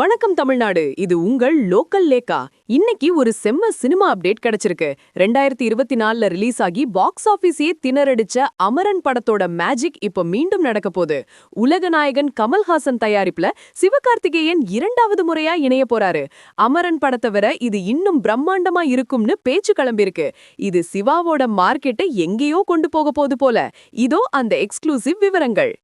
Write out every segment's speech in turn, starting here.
வணக்கம் தமிழ்நாடு, இது உங்கள் லோக்கல் லேக்கா. இன்னைக்கு ஒரு செம்ம சினிமா அப்டேட் கிடைச்சிருக்கு. 2024ல ரிலீஸ் ஆகி பாக்ஸ் ஆபீஸையே திணறடிச்ச அமரன் படத்தோட மேஜிக் இப்ப மீண்டும் நடக்க போகுது. உலக நாயகன் கமல்ஹாசன் தயாரிப்புல சிவகார்த்திகேயன் 2வது முறையா இணைய போறாரு. அமரன் படத்தை விட இது இன்னும் பிரம்மாண்டமா இருக்கும்னு பேச்சு கிளம்பியிருக்கு. இது சிவாவோட மார்க்கெட்டை எங்கேயோ கொண்டு போக போகுது போல. இதோ அந்த எக்ஸ்க்ளூசிவ் விவரங்கள்.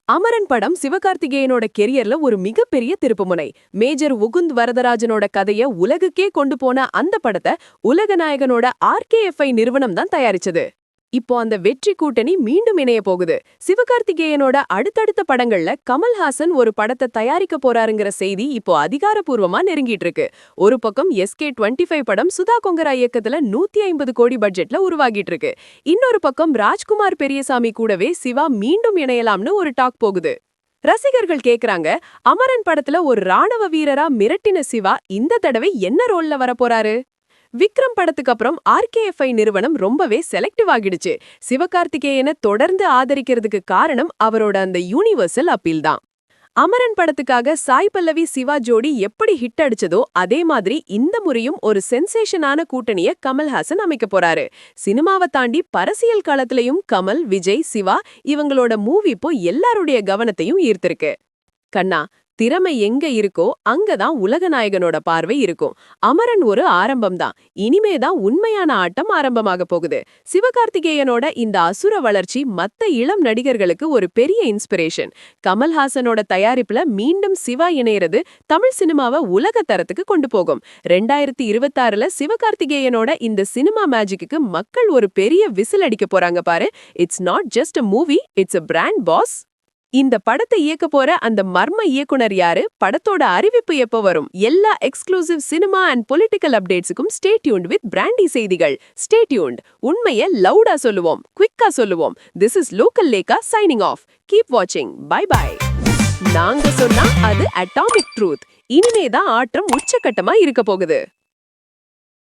அமரன் படம் சிவகார்த்திகேயனோட கெரியர்ல ஒரு மிகப்பெரிய திருப்புமுனை. மேஜர் முகுந்த் வரதராஜனோட கதைய உலகுக்கே கொண்டு போன அந்த படத்தை உலகநாயகனோட RKFI நிறுவனம் தான் தயாரிச்சது. இப்போ அந்த வெற்றி கூட்டணி மீண்டும் இணைய போகுது. சிவகார்த்திகேயனோட அடுத்தடுத்த படங்கள்ல கமல்ஹாசன் ஒரு படத்தை தயாரிக்க போறாருங்கிற செய்தி இப்போ அதிகாரப்பூர்வமா நெருங்கிட்டு இருக்கு. ஒரு பக்கம் SK25 படம் சுதா கொங்கரா இயக்கத்துல 150 கோடி பட்ஜெட்ல உருவாகிட்டு இருக்கு. இன்னொரு பக்கம் ராஜ்குமார் பெரியசாமி கூடவே சிவா மீண்டும் இணையலாம்னு ஒரு டாக் போகுது. ரசிகர்கள் கேக்குறாங்க, அமரன் படத்துல ஒரு ராணுவ வீரரா மிரட்டின சிவா இந்த தடவை என்ன ரோல்ல வரப்போறாரு? விக்ரம் படத்துக்கு அப்புறம் RKFI நிறுவனம் ரொம்பவே செலக்டிவ் ஆகிடுச்சு. சிவகார்த்திகேயனை தொடர்ந்து ஆதரிக்கிறதுக்கு காரணம் அவரோட அந்த யூனிவர்சல் அப்பீல் தான். அமரன் படத்துக்காக சாய் பல்லவி சிவா ஜோடி எப்படி ஹிட் அடிச்சதோ அதே மாதிரி இந்த முறையும் ஒரு சென்சேஷனான கூட்டணிய கமல்ஹாசன் அமைக்க போறாரு. சினிமாவை தாண்டி பரசியல் காலத்திலையும் கமல், விஜய், சிவா இவங்களோட மூவி இப்போ எல்லாருடைய கவனத்தையும் ஈர்த்திருக்கு. கண்ணா, திறமை எங்க இருக்கோ அங்கதான் உலகநாயகனோட பார்வை இருக்கும். அமரன் ஒரு ஆரம்பம்தான். இனிமேதான் உண்மையான ஆட்டம் ஆரம்பமாக போகுது. சிவகார்த்திகேயனோட இந்த அசுர வளர்ச்சி மத்த இளம் நடிகர்களுக்கு ஒரு பெரிய இன்ஸ்பிரேஷன். கமல்ஹாசனோட தயாரிப்புல மீண்டும் சிவா இணையறது தமிழ் சினிமாவை உலக தரத்துக்கு கொண்டு போகும். 2026ல சிவகார்த்திகேயனோட இந்த சினிமா மேஜிக்கு மக்கள் ஒரு பெரிய விசில் அடிக்க போறாங்க பாரு. It's not just a movie, it's a brand boss. இந்த படத்தை இயக்க போற அந்த மர்ம இயக்குனர் யாரு? படத்தோட அறிவிப்பு எப்போ வரும்? எல்லா எக்ஸ்க்ளூசிவ் சினிமா அண்ட் பொலிட்டிக்கல் அப்டேட்ஸுக்கும் ஸ்டே டியூன்ட் வித் பிராண்டி செய்திகள். Stay tuned. உண்மையை லவுடா சொல்லுவோம், குவிக்கா சொல்லுவோம். This is local Lekha signing off. Keep வாட்சிங். Bye bye. நாங்க சொன்னா அது அட்டாமிக் ட்ரூத். இனிமேதான் ஆட்டம் உச்சக்கட்டமா இருக்க போகுது.